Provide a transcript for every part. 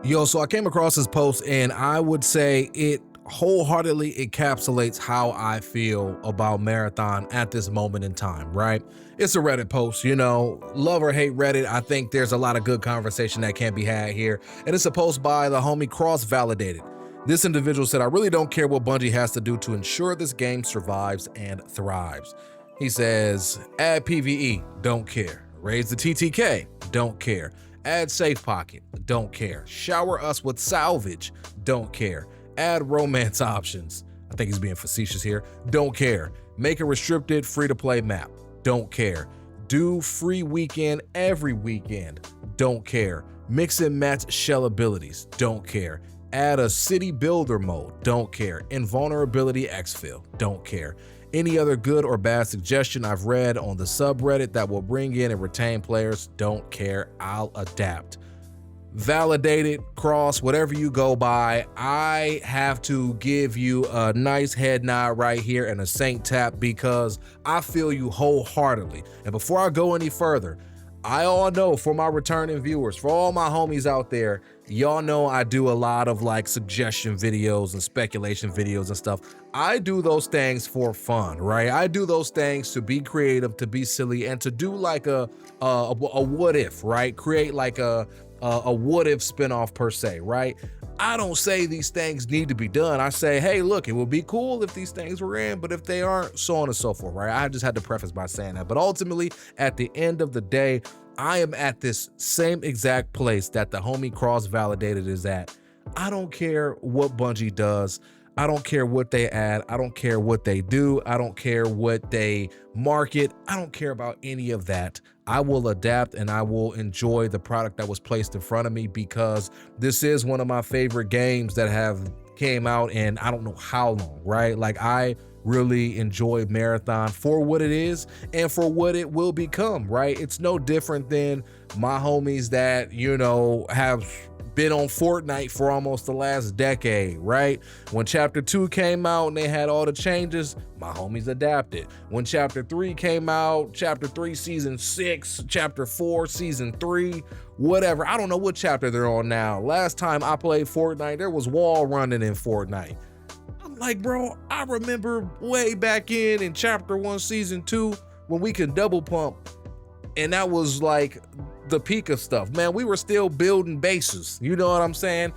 Yo, so I came across this post and I would say it wholeheartedly encapsulates how I feel about Marathon at this moment in time, right? It's a Reddit post, love or hate Reddit. I think there's a lot of good conversation that can be had here. And it's a post by the homie Cross Validated. This individual said, I really don't care what Bungie has to do to ensure this game survives and thrives. He says, add PvE, don't care. Raise the TTK, don't care. Add safe pocket, don't care. Shower us with salvage, don't care. Add romance options, I think he's being facetious here, don't care. Make a restricted free-to-play map, don't care. Do free weekend every weekend, don't care. Mix and match shell abilities, don't care. Add a city builder mode, don't care. Invulnerability exfil, don't care. Any other good or bad suggestion I've read on the subreddit that will bring in and retain players, don't care, I'll adapt. Validated, Cross, whatever you go by, I have to give you a nice head nod right here and a saint tap because I feel you wholeheartedly. And before I go any further, I all know for my returning viewers, for all my homies out there, y'all know I do a lot of like suggestion videos and speculation videos and stuff. I do those things for fun, right? I do those things to be creative, to be silly, and to do like a what if, right? Create like a what if spinoff per se, right? I don't say these things need to be done. I say, hey, look, it would be cool if these things were in, but if they aren't, so on and so forth, right? I just had to preface by saying that. But ultimately, at the end of the day, I am at this same exact place that the homie Cross Validated is at. I don't care what Bungie does. I don't care what they add. I don't care what they do. I don't care what they market. I don't care about any of that. I will adapt and I will enjoy the product that was placed in front of me because this is one of my favorite games that have came out in I don't know how long, right? Like I really enjoy Marathon for what it is and for what it will become, right? It's no different than my homies that, have been on Fortnite for almost the last decade, right? When Chapter 2 came out and they had all the changes, my homies adapted. When Chapter 3 came out, Chapter 3 Season 6, Chapter 4 Season 3, whatever. I don't know what chapter they're on now. Last time I played Fortnite, there was wall running in Fortnite. I'm like, bro, I remember way back in Chapter 1 Season 2 when we could double pump, and that was like the peak of stuff, man. We were still building bases, you know what I'm saying?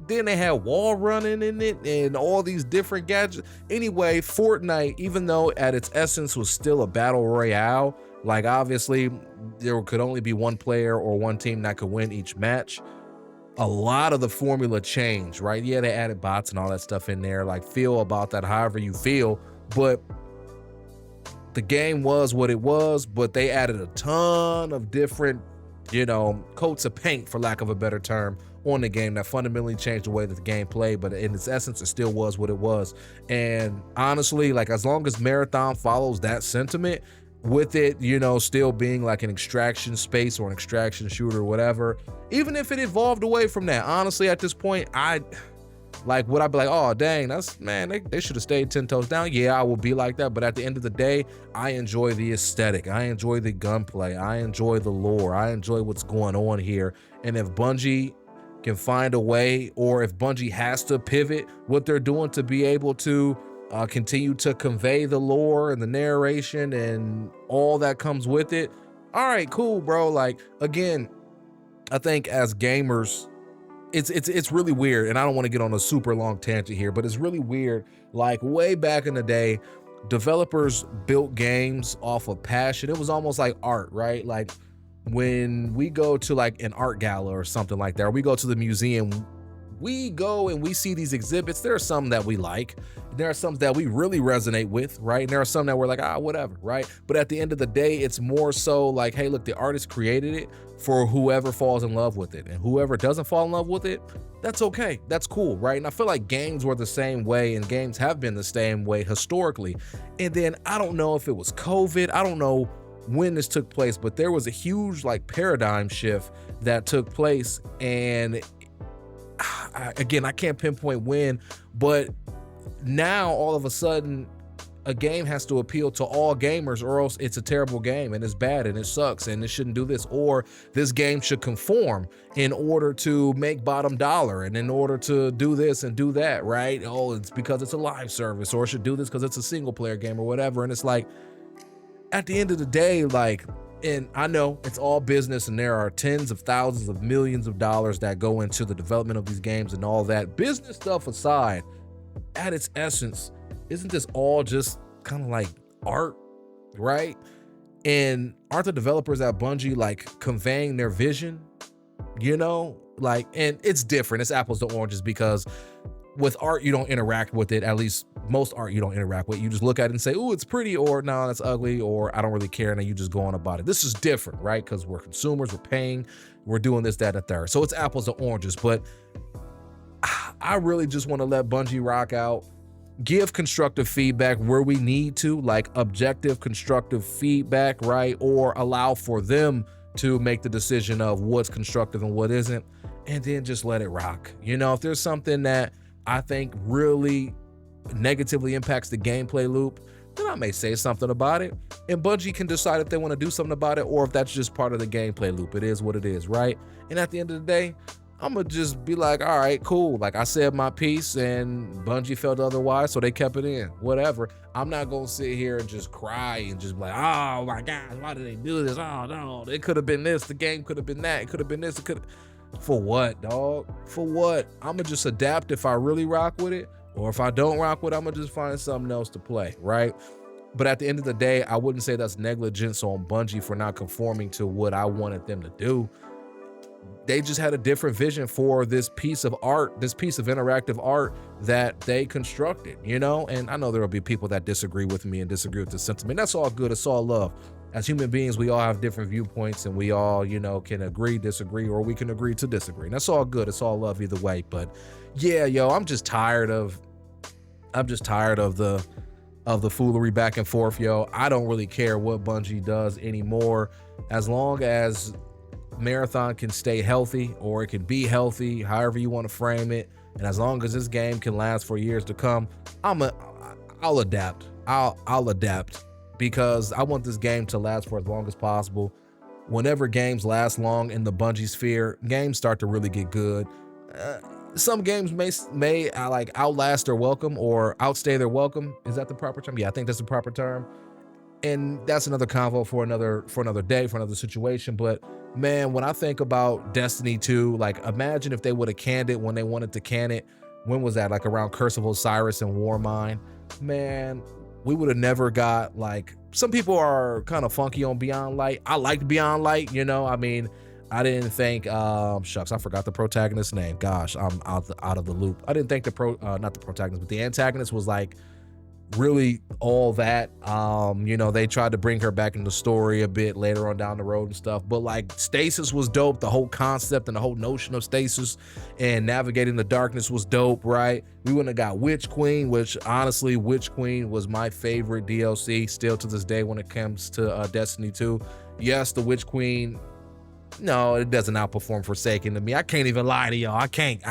Then they had wall running in it and all these different gadgets. Anyway, Fortnite, even though at its essence was still a battle royale, like obviously there could only be one player or one team that could win each match, a lot of the formula changed, right? Yeah, they added bots and all that stuff in there, like feel about that however you feel, but the game was what it was, but they added a ton of different coats of paint, for lack of a better term, on the game that fundamentally changed the way that the game played, but in its essence, it still was what it was. And honestly, like as long as Marathon follows that sentiment, with it, still being like an extraction space or an extraction shooter or whatever, even if it evolved away from that, honestly, at this point, would I be like, oh, dang, they should have stayed 10 toes down? Yeah, I will be like that. But at the end of the day, I enjoy the aesthetic. I enjoy the gunplay. I enjoy the lore. I enjoy what's going on here. And if Bungie can find a way, or if Bungie has to pivot what they're doing to be able to continue to convey the lore and the narration and all that comes with it, all right, cool, bro. Like, again, I think as gamers, it's really weird, and I don't want to get on a super long tangent here, but it's really weird. Like way back in the day, developers built games off of passion. It was almost like art, right? Like when we go to like an art gala or something like that, or we go to the museum, we go and we see these exhibits. There are some that we like. There are some that we really resonate with, right? And there are some that we're like, whatever, right? But at the end of the day, it's more so like, hey, look, the artist created it for whoever falls in love with it. And whoever doesn't fall in love with it, that's okay. That's cool, right? And I feel like games were the same way, and games have been the same way historically. And then I don't know if it was COVID. I don't know when this took place, but there was a huge like paradigm shift that took place. And again, I can't pinpoint when, but now all of a sudden, a game has to appeal to all gamers, or else it's a terrible game and it's bad and it sucks and it shouldn't do this, or this game should conform in order to make bottom dollar and in order to do this and do that, right? Oh, it's because it's a live service, or it should do this because it's a single player game or whatever. And it's like, at the end of the day, like, and I know it's all business and there are tens of thousands of millions of dollars that go into the development of these games and all that. Business stuff aside, at its essence, isn't this all just kind of like art, right? And aren't the developers at Bungie like conveying their vision, you know? Like, and it's different, it's apples to oranges, because with art, you don't interact with it. At least most art you don't interact with. You just look at it and say, oh, it's pretty, or no, that's ugly, or I don't really care, and then you just go on about it. This is different, right? Because we're consumers, we're paying, we're doing this, that, and the third. So it's apples to oranges, but I really just want to let Bungie rock out, give constructive feedback where we need to, like objective, constructive feedback, right? Or allow for them to make the decision of what's constructive and what isn't, and then just let it rock. You know, if there's something that I think really negatively impacts the gameplay loop, then I may say something about it, and Bungie can decide if they want to do something about it, or if that's just part of the gameplay loop. It is what it is, right? And at the end of the day, I'm gonna just be like, all right, cool. Like, I said my piece and Bungie felt otherwise, so they kept it in, whatever. I'm not gonna sit here and just cry and just be like, oh my gosh, why did they do this? Oh no, it could have been this, the game could have been that, it could have been this, it could. For what, dog? For what? I'm gonna just adapt if I really rock with it, or if I don't rock with it, I'm gonna just find something else to play, right? But at the end of the day, I wouldn't say that's negligence on Bungie for not conforming to what I wanted them to do. They just had a different vision for this piece of art, this piece of interactive art that they constructed, you know? And I know there will be people that disagree with me and disagree with the sentiment. That's all good. It's all love. As human beings, we all have different viewpoints, and we all, you know, can agree, disagree, or we can agree to disagree. And that's all good. It's all love either way. But yeah, yo, I'm just tired of the foolery back and forth, yo. I don't really care what Bungie does anymore, as long as Marathon can stay healthy, or it can be healthy, however you want to frame it. And as long as this game can last for years to come, I'll adapt. I'll adapt, because I want this game to last for as long as possible. Whenever games last long in the Bungie sphere, games start to really get good. Some games may like outlast their welcome, or outstay their welcome. Is that the proper term? Yeah, I think that's the proper term. And that's another convo for another day, for another situation. But man, when I think about Destiny 2, like, imagine if they would have canned it when they wanted to can it. When was that? Like around Curse of Osiris and Warmind. Man, we would have never got, like, some people are kind of funky on Beyond Light. I liked Beyond Light, you know. I mean, I didn't think, shucks, I forgot the protagonist's name. Gosh, I'm out of the loop. I didn't think not the protagonist, but the antagonist was like really all that. You know, they tried to bring her back in the story a bit later on down the road and stuff, but like, stasis was dope. The whole concept and the whole notion of stasis and navigating the darkness was dope, right? We wouldn't have got Witch Queen, which honestly, Witch Queen was my favorite DLC still to this day when it comes to Destiny 2. Yes, the Witch Queen, no, it doesn't outperform Forsaken to me. I can't even lie to y'all. I can't.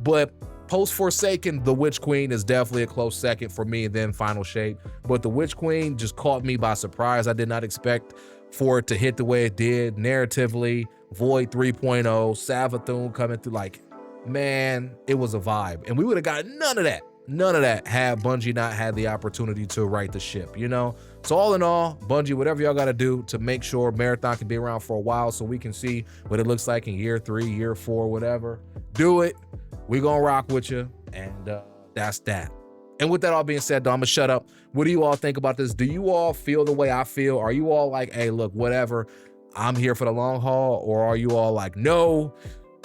But post Forsaken, the Witch Queen is definitely a close second for me, and then Final Shape. But the Witch Queen just caught me by surprise. I did not expect for it to hit the way it did. Narratively, Void 3.0, Savathun coming through, like, man, it was a vibe. And we would have got none of that had Bungie not had the opportunity to right the ship, you know? So all in all, Bungie, whatever y'all got to do to make sure Marathon can be around for a while so we can see what it looks like in year 3, year 4, whatever, do it. We gonna rock with you, and that's that. And with that all being said, though, I'm gonna shut up. What do you all think about this? Do you all feel the way I feel? Are you all like, hey, look, whatever, I'm here for the long haul? Or are you all like, no,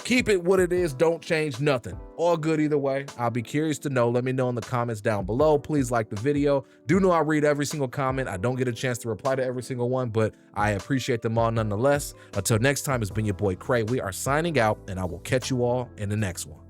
keep it what it is, don't change nothing? All good either way. I'll be curious to know. Let me know in the comments down below. Please like the video. Do know I read every single comment. I don't get a chance to reply to every single one, but I appreciate them all nonetheless. Until next time, it's been your boy Cray. We are signing out, and I will catch you all in the next one.